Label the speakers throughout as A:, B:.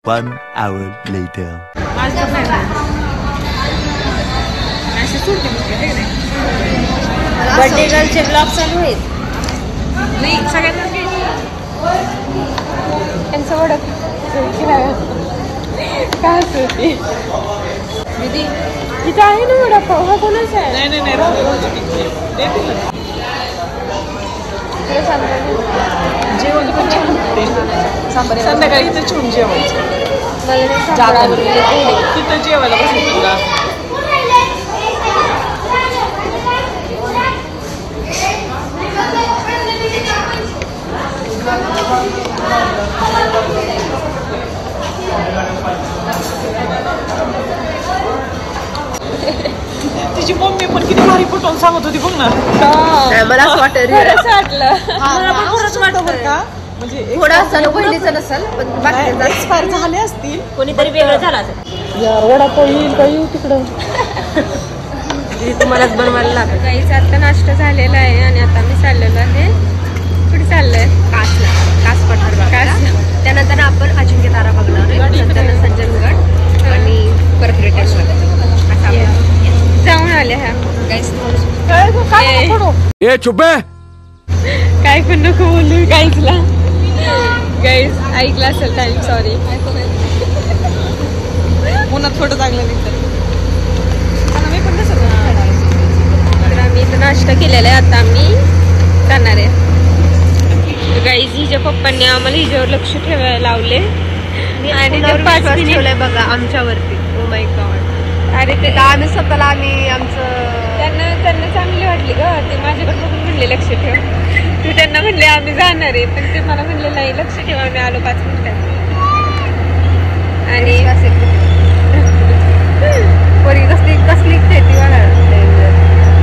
A: 1 hour later.
B: Birthday गर्लचे blog चालू आहेत.
C: नाही सगळ्यांना
B: त्यांचं ओळख काय होती
C: दीदी
B: तिथं आहे ना वडापाव. हा कोणाचा आहे?
C: नाही नाही जेवण पण छान होते. संध्याकाळी इथं छान जेवायचं. तिथं जेवायला बसेल तुला. तिची मम्मी पण किती भारी पटवून सांगत होती बघ ना.
B: मला असं वाटलं खरंच वाटलं.
C: मला पण खरंच वाटतं बरं का. म्हणजे
B: थोडं असं पहिलीचं नसेल पण
C: एक्सपायर झाले असतील.
B: कोणीतरी वेगळं झालं असेल.
C: यार वडापाव येईल का येऊ तिकडं.
B: तुम्हालाच बनवायला लागेल. काहीच आता नाश्ता झालेला आहे आणि आता मी चाललेलो आहे. कुठे चाललंय? कासला. कास पठार बघायला. त्यानंतर आपण अजिंक्य तारा बघणार आहे. सज्जनगड आणि परत रिटर्न जाऊन आले. हा
A: ए चुप है.
B: काय पण नको बोलू. गाईजला गाईज ऐकलं असेल टाइम. सॉरी.
C: उन्हात फोटो चांगला निघतात.
B: तर आम्ही इथं नाश्ता केलेला आहे. आता आम्ही जाणार आहे. गाईज हिच्या पप्पांनी आम्हाला हिच्यावर लक्ष ठेवायला लावले आणि 5 मिनिट ठेवलंय बघा आमच्यावरती. ओ माय गॉड. अरे ते आम्ही स्वतःला त्यांना चांगली वाटली ग. ते माझ्याकडे बघून म्हणले लक्ष ठेव. तू त्यांना म्हणले आम्ही जाणार आहे पण ते मला म्हणले नाही लक्ष ठेवा. आम्ही आलो 5 मिनिटात. आणि कसली खेळती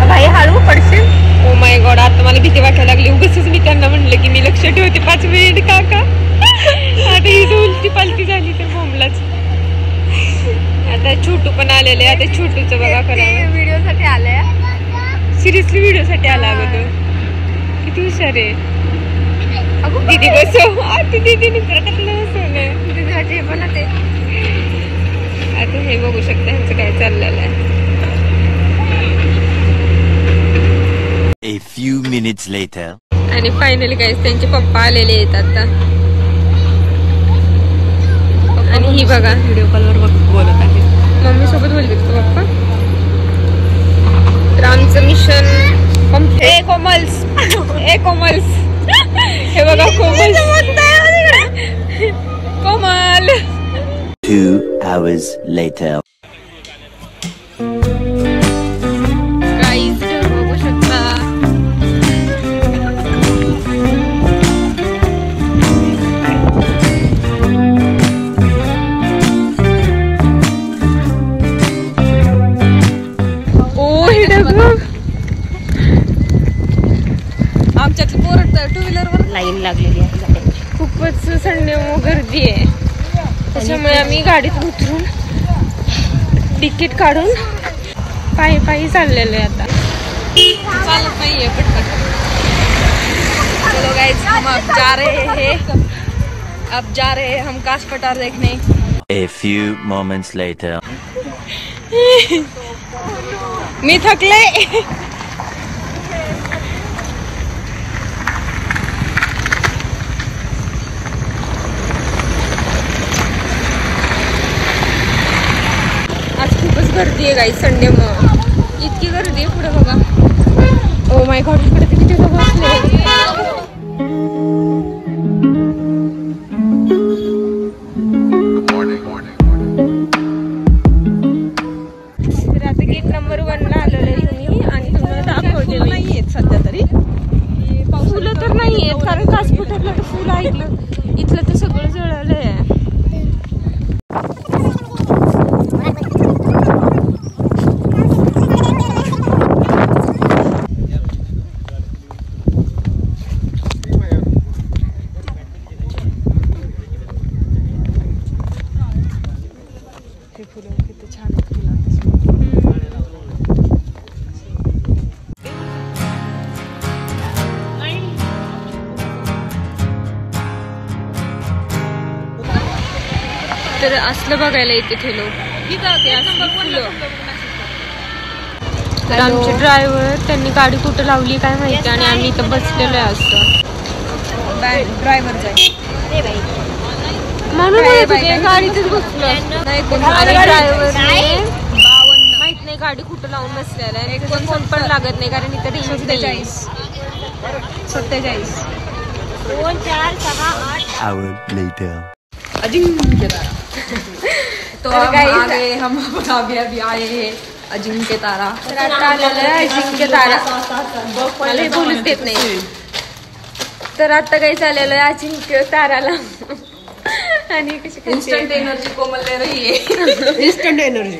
B: भाई हळू पडशील. Oh my God. आता मला भीती वाटायला लागली. उगाचच मी त्यांना म्हणलं की मी लक्ष ठेवते 5 मिनिट काका. आता ही उलटी पालती झाली तर बोंबलाच. आता छोटू पण आलेले. आता छोटूचं बघा करावं. व्हिडिओ साठी आलाय. सिरियसली व्हिडिओ साठी आला अगं तू. किती हुशार आहे. दीदी बसव. आता दीदीने बसवलं दीदीसाठी पण ते. आता हे बघू शकता ह्यांचं काय चाललेलं आहे.
A: A few minutes later.
B: आणि फायनली गाईस त्यांचे पप्पा आलेले आहेत आता. आणि ही बघा व्हिडिओ कॉलवर बोलत आहे. मम्मी सोबत बोलते तू पप्पा. तर आमचं मिशन कोमल्स. कोमल्स. हे बघा कोमल. कोमल.
A: 2 hours later.
B: गाईस बघू शकता.
C: आमच्यात पोरं 2 व्हीलरवर
B: लाईन लागलेली आहे. खूपच संडे गर्दी आहे. त्याच्यामुळे आम्ही गाडीत उतरून तिकीट काढून पायी चाललेलो आहे. आता
C: चालत नाहीये पटकन. चलो गाइस हम अब जा रहे हैं हम कास पठार देखने.
A: A few moments later.
B: मी थकले. आज खूपच गर्दी आहे गाईस. संडे मग इतकी गर्दी आहे पुढे बघा. ओ माय गॉड. इकडे किती लोक बसले. तर आता गेट नंबर 1 ला आलेलो आहे मी आणि तुम्हाला दाखवते.
C: नाहीये सध्या तरी.
B: फुलं तर नाही आहेत कारण कास पठारला तर फुलं ऐकलं. इथलं तर सगळं जळालं आहे. तर असलं बघायला येते ते लोक. तर आमचे ड्रायव्हर त्यांनी गाडी कुठं लावली काय माहिती आणि आम्ही इथं बसलेलो आहे असं.
C: ड्रायव्हर जाईल
B: म्हणून गाडीतच बसलो आणि ड्रायव्हर माहित नाही गाडी कुठं लावून बसलेला आहे. फोन पण लागत नाही कारण इथं रेंज
C: 47
A: 2 hours later.
C: अजिंक्य तारा. तो आगे हम अभी आए हैं अजिंक्य तारा.
B: अजिंक्य तारा मला हे बोलूच देत नाही. तर आता काही चाललेलं आहे अजिंक्य ताराला आणि
C: इंस्टंट एनर्जी कोमल ले रही है. इंस्टंट एनर्जी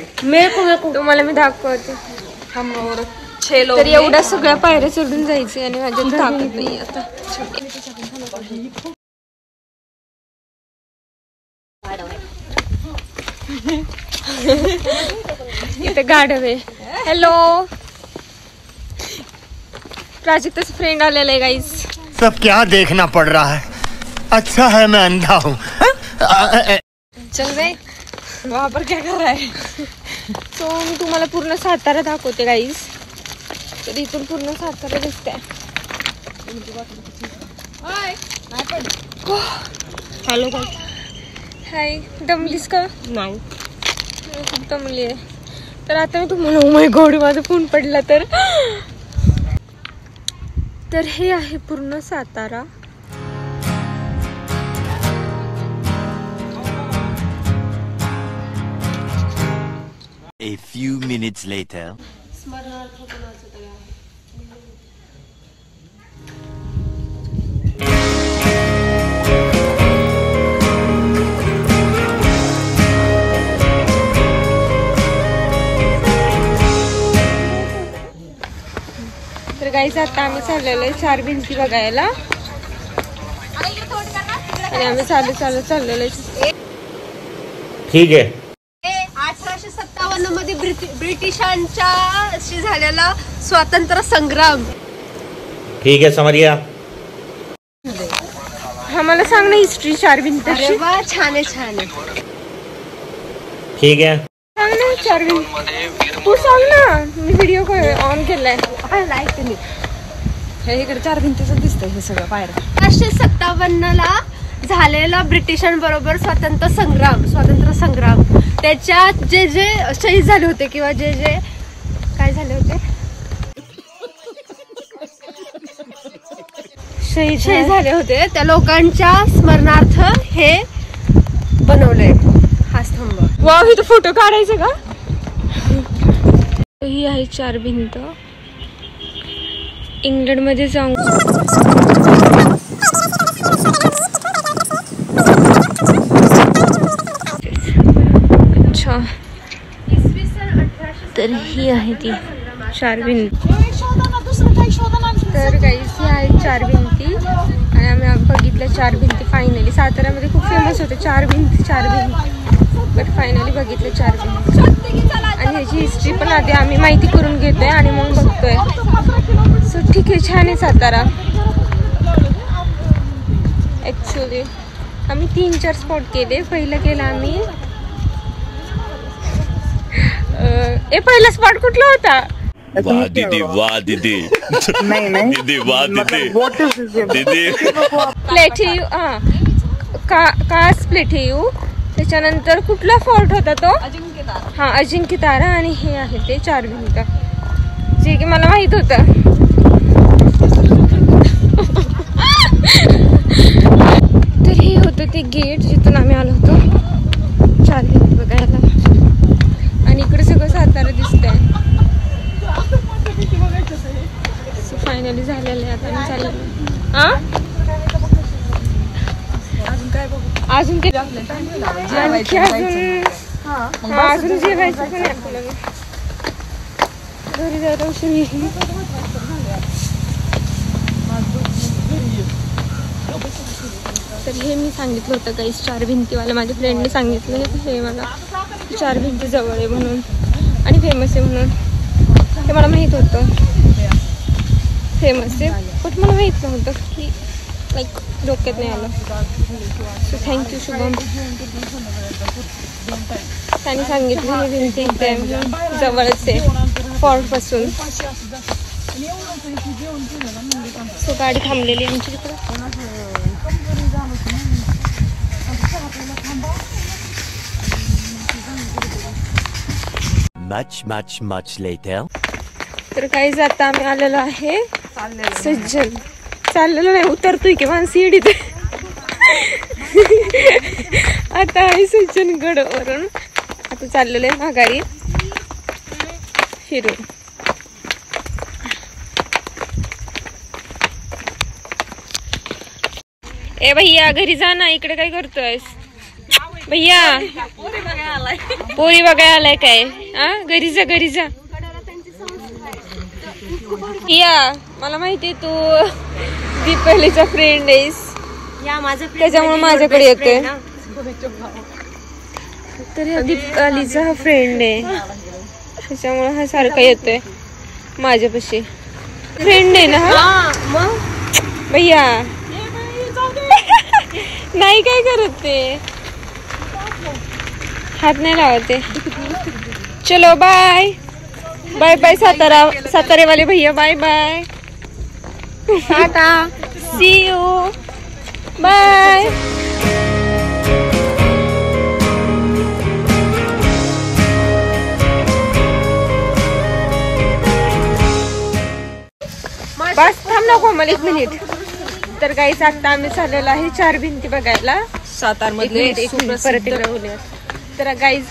B: तुम्हाला मी दाखवते.
C: हम और 6 लोग
B: तर एवढ्या सगळ्या पायऱ्या चढून जायचे आणि माझ्यात ताकद नाही आता. इथे गाढव आहे. हॅलो प्राजक्ताचा फ्रेंड आलेला आहे गाईज.
D: सब क्या देखना पड़ रहा है. अच्छा है मैं अंधा हूँ.
B: चल गए
C: वहाँ पर क्या कर रहा है.
B: सो मी तुम्हाला पूर्ण सातारा दाखवते गाईज. तर इथून पूर्ण सातारा दिसतंय. Hello hi. दमलीस का.
C: नाही
B: खूप दमली आहे. तर आता मी तुम्हाला ओ माय गॉड माझा फोन पडला तर हे आहे पूर्ण Satara.
A: A few minutes later.
B: तर गाईज आता आम्ही चाललेलो आहे 4 भिंती बघायला आणि आम्ही चाललेलो आहे.
D: ठीक है.
E: 1857 मध्ये ब्रिटिशांच्याशी झालेला स्वातंत्र्य संग्राम.
D: ठीक है समझ गया.
B: आम्हाला सांग ना हिस्ट्री 4 भिंतीची.
E: अरे वा छान आहे.
D: ठीक है.
B: सांग ना 4 भिंती. तू सांग ना मी व्हिडिओ ऑन केलाय.
C: हे इकडे 4 भिंतीचं दिसतंय हे सगळं पायऱ्या.
E: 1857 ला झालेला ब्रिटिशांबरोबर स्वातंत्र्य संग्राम त्याच्यात जे शहीद झाले होते किंवा जे काय झाले होते शहीद झाले होते त्या लोकांच्या स्मरणार्थ हे बनवलंय हा स्तंभ.
B: वाव इथं फोटो काढायचं का. ही आहे 4 भिंत. इंग्लंडमध्ये जाऊन अच्छा तर ही आहे ती 4 भिंत. तर गाईस ही आहे 4 भिंती आणि आम्ही बघितल्या 4 भिंती फायनली. साताऱ्यामध्ये खूप फेमस होते 4 भिंती बट फायनली बघितले 4 भिंती. आणि ह्याची हिस्ट्री पण आधी आम्ही माहिती करून घेतोय आणि मग बघतोय. सो ठीक आहे छान आहे सातारा. ॲक्च्युली आम्ही 3-4 स्पॉट केले. पहिलं केलं आम्ही पहिला स्पॉट कुठला होता.
F: वाह दीदी वाह दीदी. नहीं दीदी वाह दीदी. दीदी
B: प्लेठेयू कास प्लेठेयू. त्याच्यानंतर कुठला फोर्ट होता तो. अजिंक्य तारा. आणि हे आहे ते 4 भिंत जे की मला माहित होतं. तर हे होतं ते गेट जिथून आम्ही आलो होतो 4 भिंती बघायला. आणि इकडे सगळं सातारा दिसतंय. सो फायनली झालेलं आहे. आता आम्ही चाललेलो. अजून ते अजून जेवायचं पण आहे आपल्याला. घरी जायला उशीर येईल. तर हे मी सांगितलं होतं काही 4 भिंतीवाला माझ्या फ्रेंडने सांगितलं हे मला 4 भिंती जवळ आहे म्हणून आणि फेमस आहे म्हणून. ते मला माहीत होतं फेमस आहे बट मला माहीत नव्हतं की लाईक डोक्यात नाही आलं. So thank you Shubham. त्यांनी सांगितलं हे भिंती एकदम जवळच आहे फोर्ट पासून. सो गाडी थांबलेली आमची तिकडं.
A: Much later.
B: तर काही जाता आम्ही आलेलो आहे सज्जन. चाललेलो नाही, उतरतोय की माणसं येडीत. आता आम्ही सज्जनगड वरून आता चाललेलो आहे माघारी फिरून. ए भैया घरी जा ना, इकडे काय करतोयस भैया? पोरी बघायला आलाय काय? घरी जा घरी जा. या मला माहितीये तू दीपालीचा फ्रेंड आहेस,
E: या माझा
B: त्याच्यामुळे माझ्याकडे येतोय. तर या दीपालीचा हा फ्रेंड आहे, त्याच्यामुळे हा सारखा येतोय माझ्यापाशी. फ्रेंड आहे ना हा?
E: मग
B: भैया नाही काय करत ते, हात नाही लावते. चलो बाय बाय बाय सातारे वाले भैया, bye bye, tata, see you, bye. बस थांब नको मला 1 मिनिट. तर काहीच आता आम्ही चाललेलो आहे 4 भिंती बघायला
C: सातार मधले
B: परत इकडे बोलूया. तर गाईज